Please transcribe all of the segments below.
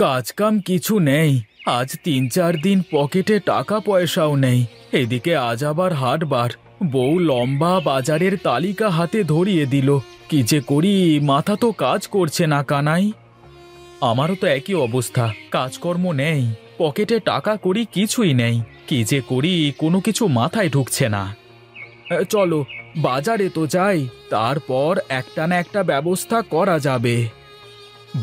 কাজ কাম কিছু নেই। আজ ৩-৪ দিন পকেটে টাকা পয়সাও নেই। এদিকে আজ আবার হাটবার। বউ লম্বা বাজারের তালিকা হাতে ধরিয়ে দিল। কি যে করি, মাথা তো কাজ করছে না কানাই। আমারও তো একই অবস্থা, কাজকর্ম নেই, পকেটে টাকা করি কিছুই নেই। কি যে করি, কোনো কিছু মাথায় ঢুকছে না। চলো বাজারে তো যাই, তারপর একটা না একটা ব্যবস্থা করা যাবে।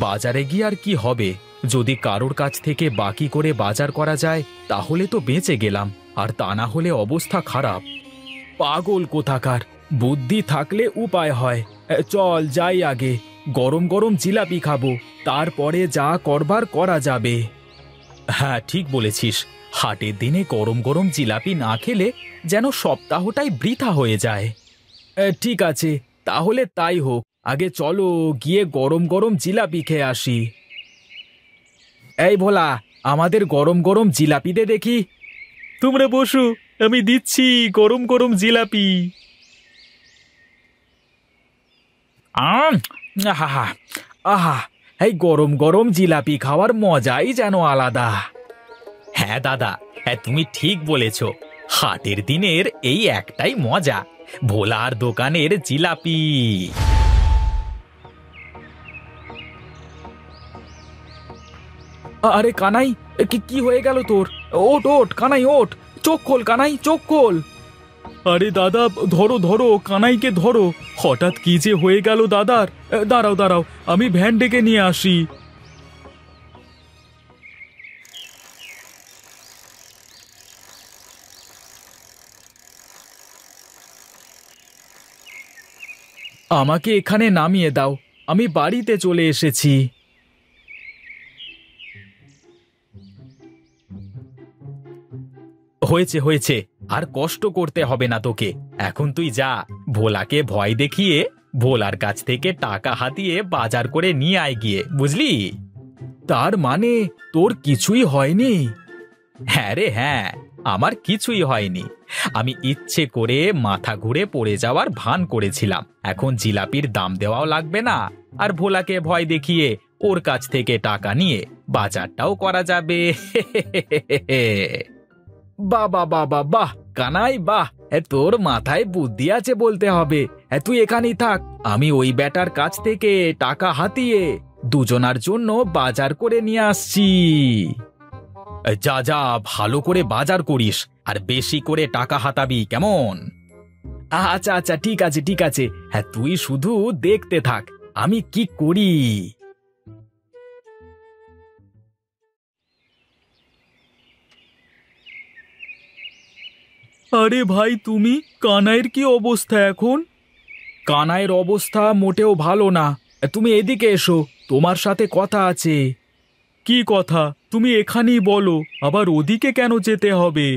বাজারে গিয়ে আর কি হবে? যদি কারোর কাছ থেকে বাকি করে বাজার করা যায় তাহলে তো বেঁচে গেলাম, আর তা না হলে অবস্থা খারাপ। পাগল কোথাকার, বুদ্ধি থাকলে উপায় হয়। চল যাই, আগে গরম গরম জিলাপি খাবো, তারপরে যা করবার করা যাবে। হ্যাঁ ঠিক বলেছিস, হাটের দিনে গরম গরম জিলাপি না খেলে যেন সপ্তাহটাই বৃথা হয়ে যায়। ঠিক আছে, তাহলে তাই হোক। আগে চলো গিয়ে গরম গরম জিলাপি খেয়ে আসি। এই ভোলা, আমাদের গরম গরম জিলাপি দে দেখি। তোমরা বসো, আমি দিচ্ছি গরম গরম জিলাপি। আহা আহা, এই গরম গরম জিলাপি খাওয়ার মজাই যেন আলাদা। হ্যাঁ দাদা, হ্যাঁ তুমি ঠিক বলেছ। হাটের দিনের এই একটাই মজা, ভোলার দোকানের জিলাপি। আরে কানাই, কি হয়ে গেল তোর? ওঠ ওঠ কানাই, ওঠ, চোখ খোল কানাই, চোখ খোল। আরে দাদা, ধরো ধরো কানাইকে ধরো। হঠাৎ কি যে হয়ে গেল দাদার। দাঁড়াও দাঁড়াও, আমি ভ্যান ডেকে নিয়ে আসি। আমাকে এখানে নামিয়ে দাও, আমি বাড়িতে চলে এসেছি। হয়েছে হয়েছে, আর কষ্ট করতে হবে না তোকে। এখন তুই যা, ভোলাকে ভয় দেখিয়ে ভোলার কাছ থেকে টাকা হাতিয়ে বাজার করে নিয়ে আয় গিয়ে, বুঝলি? তার মানে তোর কিছুই হয়নি? হ্যাঁ রে হ্যাঁ, আমার কিছুই হয়নি। আমি ইচ্ছে করে মাথা ঘুরে পড়ে যাওয়ার ভান করেছিলাম। এখন জিলাপির দাম দেওয়াও লাগবে না, আর ভোলাকে ভয় দেখিয়ে ওর কাছ থেকে টাকা নিয়ে বাজারটাও করা যাবে। বাহ বাহ বাহ বাহ বাহ কানাই, বাহ! তোর মাথায় বুদ্ধি আছে বলতে হবে। তুই এখানেই থাক, আমি ওই বেটার কাছ থেকে টাকা হাতিয়ে দুজনার জন্য বাজার করে নিয়ে আসছি। যা যা, ভালো করে বাজার করিস, আর বেশি করে টাকা হাতাবি, কেমন? আচ্ছা আচ্ছা, ঠিক আছে ঠিক আছে। হ্যাঁ তুই শুধু দেখতে থাক আমি কি করি। আরে ভাই তুমি, কানাইয়ের কি অবস্থা এখন? কানাইয়ের অবস্থা মোটেও ভালো না। তুমি এদিকে এসো, তোমার সাথে কথা আছে। কি কথা? তুমি এখানেই বলো, আবার ওদিকে কেন যেতে হবে?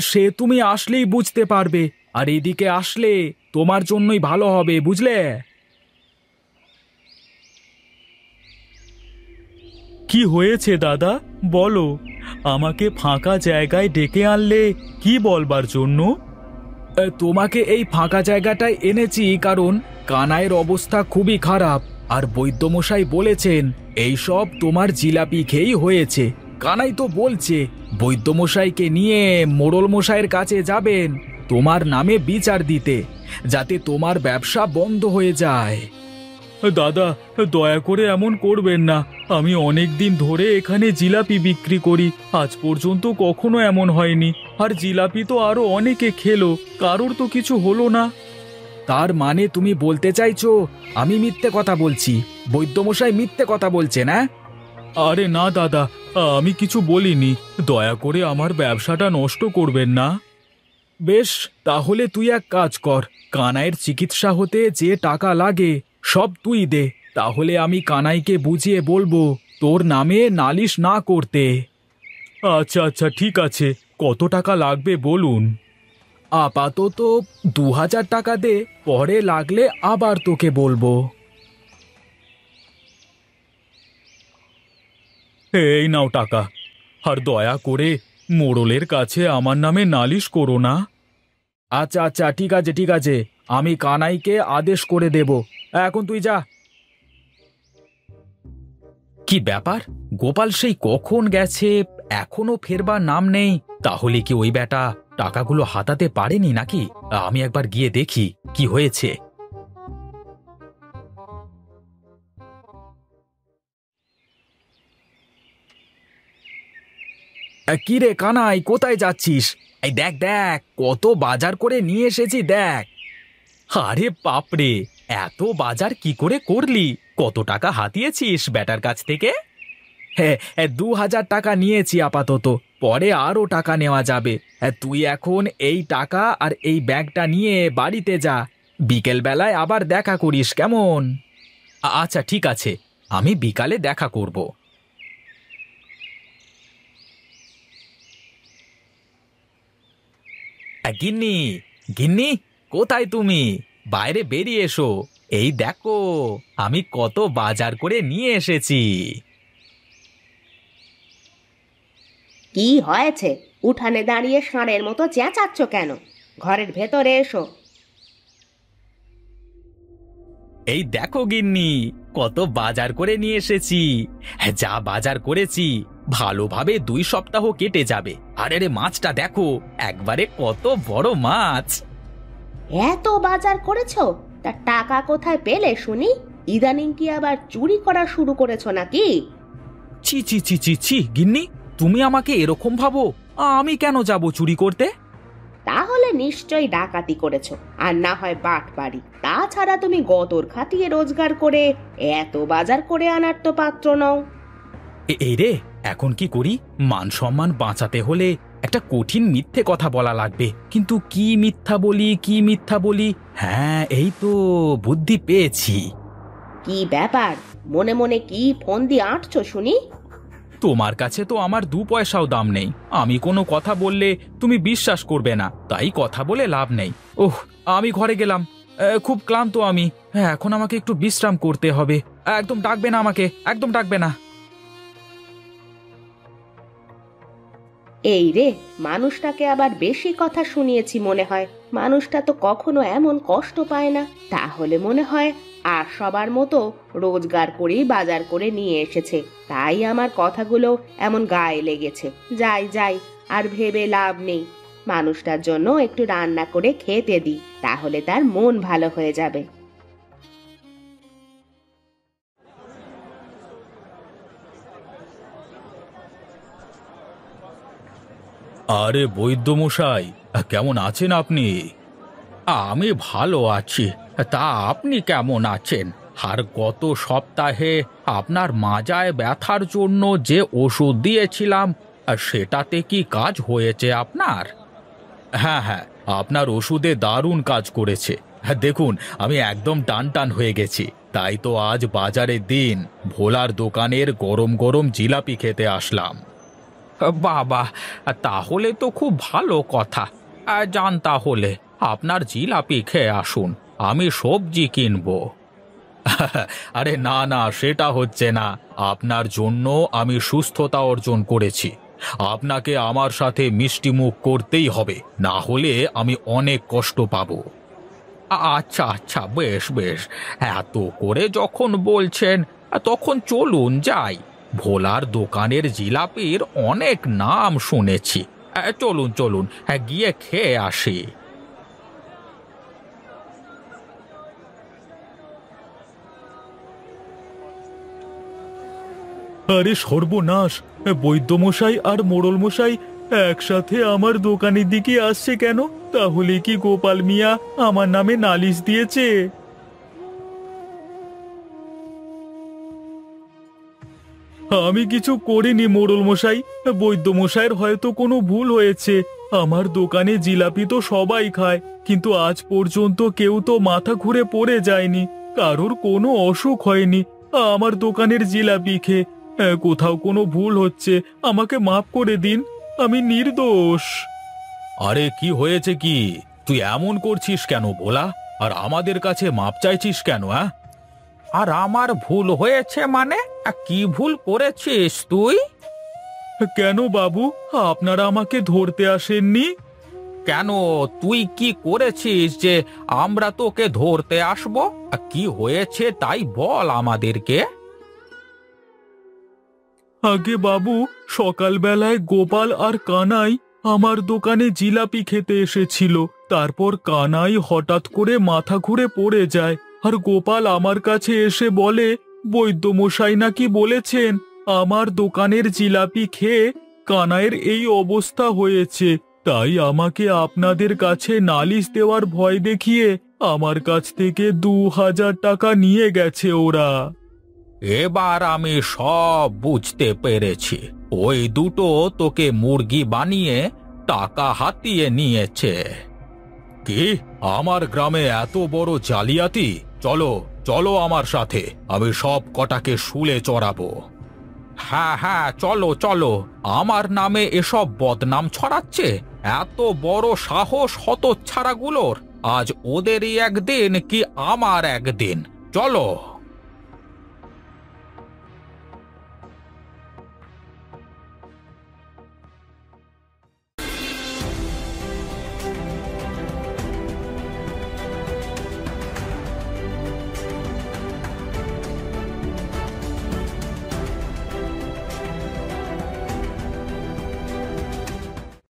সে তুমি আসলেই বুঝতে পারবে, আর এদিকে আসলে তোমার জন্যই ভালো হবে, বুঝলে? কি হয়েছে দাদা, বলো। আমাকে ফাঁকা জায়গায় ডেকে আনলে কি বলবার জন্য? তোমাকে এই ফাঁকা জায়গাটায় এনেছি কারণ কানাইয়ের অবস্থা খুবই খারাপ, আর বৈদ্যমশাই বলেছেন এই সব তোমার জিলাপি খেয়েই হয়েছে। কানাই তো বলছে বৈদ্যমশাইকে নিয়ে মোড়ল মশাইয়ের কাছে যাবেন তোমার নামে বিচার দিতে, যাতে তোমার ব্যবসা বন্ধ হয়ে যায়। দাদা দয়া করে এমন করবেন না, আমি অনেক দিন ধরে এখানে জিলাপি বিক্রি করি, আজ পর্যন্ত কখনো এমন হয়নি। আর জিলাপি তো আরো অনেকে খেলো, কারোর তো কিছু হলো না। তার মানে তুমি বলতে চাইছো আমি মিথ্যে কথা বলছি, বৈদ্যমশাই মিথ্যে কথা বলছে না? আরে না দাদা, আমি কিছু বলিনি, দয়া করে আমার ব্যবসাটা নষ্ট করবেন না। বেশ, তাহলে তুই এক কাজ কর, কানাইয়ের চিকিৎসা হতে যে টাকা লাগে সব তুই দে, তাহলে আমি কানাইকে বুঝিয়ে বলবো তোর নামে নালিশ না করতে। আচ্ছা আচ্ছা ঠিক আছে, কত টাকা লাগবে বলুন? আপাতত ২,০০০ টাকা দে, পরে লাগলে আবার তোকে বলবো। এই নাও টাকা, আর দয়া করে মোড়লের কাছে আমার নামে নালিশ করো না। আচ্ছা আচ্ছা ঠিক আছে ঠিক আছে, আমি কানাইকে আদেশ করে দেব। এখন তুই যা। কি ব্যাপার, গোপাল সেই কখন গেছে, এখনো ফেরবার নাম নেই। তাহলে কি ওই বেটা টাকাগুলো হাতাতে পারেনি নাকি? আমি একবার গিয়ে দেখি কি হয়েছে। কি রে কানাই, কোথায় যাচ্ছিস? এই দেখ দেখ, কত বাজার করে নিয়ে এসেছি দেখ। আরে বাপরে, এত বাজার কি করে করলি? কত টাকা হাতিয়েছিস বেটার কাছ থেকে? হ্যাঁ, ২,০০০ টাকা নিয়েছি আপাতত, পরে আরও টাকা নেওয়া যাবে। তুই এখন এই টাকা আর এই ব্যাগটা নিয়ে বাড়িতে যা, বিকেল বেলায় আবার দেখা করিস, কেমন? আচ্ছা ঠিক আছে, আমি বিকালে দেখা করব। গিন্নি, গিন্নি, কোথায় তুমি? বাইরে বেরিয়ে এসো। এই দেখো, আমি কত বাজার করে নিয়ে এসেছি। কি হয়েছে? উঠানে দাঁড়িয়ে ষাঁড়ের মতো চেঁচাচ্ছ কেন? ঘরের ভেতরে এসো। এই দেখো গিন্নি, কত বাজার করে নিয়ে এসেছি। যা বাজার করেছি ভালোভাবে ২ সপ্তাহ কেটে যাবে। আরে রে, মাছটা দেখো, একবারে কত বড় মাছ। এত বাজার করেছো, তা টাকা কোথায় পেলে শুনি? ইদানিং কি আবার চুরি করা শুরু করেছো নাকি? ছি ছি ছি ছি ছি, গিন্নি, তুমি আমাকে এরকম ভাবো? আমি কেন যাব চুরি করতে? তাহলে নিশ্চয়ই ডাকাতি করেছো, আর না হয় বাটপাড়ি। তাছাড়া তুমি গতর খাটিয়ে রোজগার করে এত বাজার করে আনার তো পাত্র নও। এই রে, এখন কি করি? মান সম্মান বাঁচাতে হলে একটা কঠিন মিথ্যে কথা বলা লাগবে, কিন্তু কি মিথ্যা বলি, কি মিথ্যা বলি? হ্যাঁ, এই তো বুদ্ধি পেয়েছি। কি ব্যাপার, মনে মনে কি ফোন দিয়ে আঁটছো শুনি? তোমার কাছে তো আমার ২ পয়সাও দাম নেই। আমি কোনো কথা বললে তুমি বিশ্বাস করবে না, তাই কথা বলে লাভ নেই। ওহ, আমি ঘরে গেলাম, খুব ক্লান্ত আমি। হ্যাঁ, এখন আমাকে একটু বিশ্রাম করতে হবে। একদম ডাকবে না আমাকে, একদম ডাকবে না। এই রে, মানুষটাকে আবার বেশি কথা শুনিয়েছি মনে হয়। মানুষটা তো কখনো এমন কষ্ট পায় না। তাহলে মনে হয় আর সবার মতো রোজগার করেই বাজার করে নিয়ে এসেছে, তাই আমার কথাগুলো এমন গায়ে লেগেছে। যাই যাই, আর ভেবে লাভ নেই। মানুষটার জন্য একটু রান্না করে খেতে দিই, তাহলে তার মন ভালো হয়ে যাবে। আরে বৈদ্যমশাই, কেমন আছেন আপনি? আমি ভালো আছি, তা আপনি কেমন আছেন? আর গত সপ্তাহে আপনার মাজায় ব্যথার জন্য যে ওষুধ দিয়েছিলাম, সেটাতে কি কাজ হয়েছে আপনার? হ্যাঁ হ্যাঁ, আপনার ওষুধে দারুণ কাজ করেছে। দেখুন, আমি একদম টান টান হয়ে গেছি। তাই তো আজ বাজারের দিন, ভোলার দোকানের গরম গরম জিলাপি খেতে আসলাম। বাবা, তাহলে তো খুব ভালো কথা। যান তাহলে, আপনার জিলাপি খেয়ে আসুন, আমি সবজি কিনবো। আরে না না, সেটা হচ্ছে না। আপনার জন্য আমি সুস্থতা অর্জন করেছি, আপনাকে আমার সাথে মিষ্টি মুখ করতেই হবে, না হলে আমি অনেক কষ্ট পাবো। আচ্ছা আচ্ছা, বেশ বেশ, এত করে যখন বলছেন, তখন চলুন যাই। ভোলার দোকানের জিলাপির অনেক নাম শুনেছি। চলুন চলুন, গিয়ে খেয়ে আসি। আরে সর্বনাশ, বৈদ্যমশাই আর মোড়ল মশাই একসাথে আমার দোকানের দিকে আসছে কেন? তাহলে কি গোপাল মিয়া আমার নামে নালিশ দিয়েছে? আমি কিছু করিনি মোড়ল মশাই, বৈদ্য মশাইয়ের হয়তো কোনো ভুল হয়েছে। আমার দোকানে জিলাপি তো সবাই খায়, কিন্তু আজ পর্যন্ত কেউ তো মাথা ঘুরে পড়ে যায়নি, কারোর কোনো অসুখ হয়নি আমার দোকানের জিলাপি খেয়ে। কোথাও কোনো ভুল হচ্ছে, আমাকে মাফ করে দিন, আমি নির্দোষ। আরে কি হয়েছে কি? তুই এমন করছিস কেন ভোলা? আর আমাদের কাছে মাপ চাইছিস কেন? আর আমার ভুল হয়েছে মানে? কি ভুল করেছিস তুই? কেন বাবু, আপনারা আমাকে ধরতে আসেননি? কেন, তুই কি করেছিস যে আমরা তোকে ধরতে আসব? কি হয়েছে তাই বল আমাদেরকে। আগে বাবু, সকালবেলায় গোপাল আর কানাই আমার দোকানে জিলাপি খেতে এসেছিল। তারপর কানাই হঠাৎ করে মাথা ঘুরে পড়ে যায়, আর গোপাল আমার কাছে এসে বলে বৈদ্যমশাই নাকি বলেছেন আমার দোকানের জিলাপি খেয়ে কানাইয়ের এই অবস্থা হয়েছে। তাই আমাকে আপনাদের কাছে নালিশ দেওয়ার ভয় দেখিয়ে আমার কাছ থেকে 2000 টাকা নিয়ে গেছে ওরা। এবার আমি সব বুঝতে পেরেছি, ওই দুটো তোকে মুরগি বানিয়ে টাকা হাতিয়ে নিয়েছে। কি, আমার গ্রামে এত বড় জালিয়াতি? চলো চলো আমার সাথে, আমি সব কটাকে শুলে চড়াবো। হ্যাঁ হ্যাঁ, চলো চলো, আমার নামে এসব বদনাম ছড়াচ্ছে। এত বড় সাহস হতচ্ছাড়াগুলোর! আজ ওদেরই একদিন কি আমার একদিন, চলো।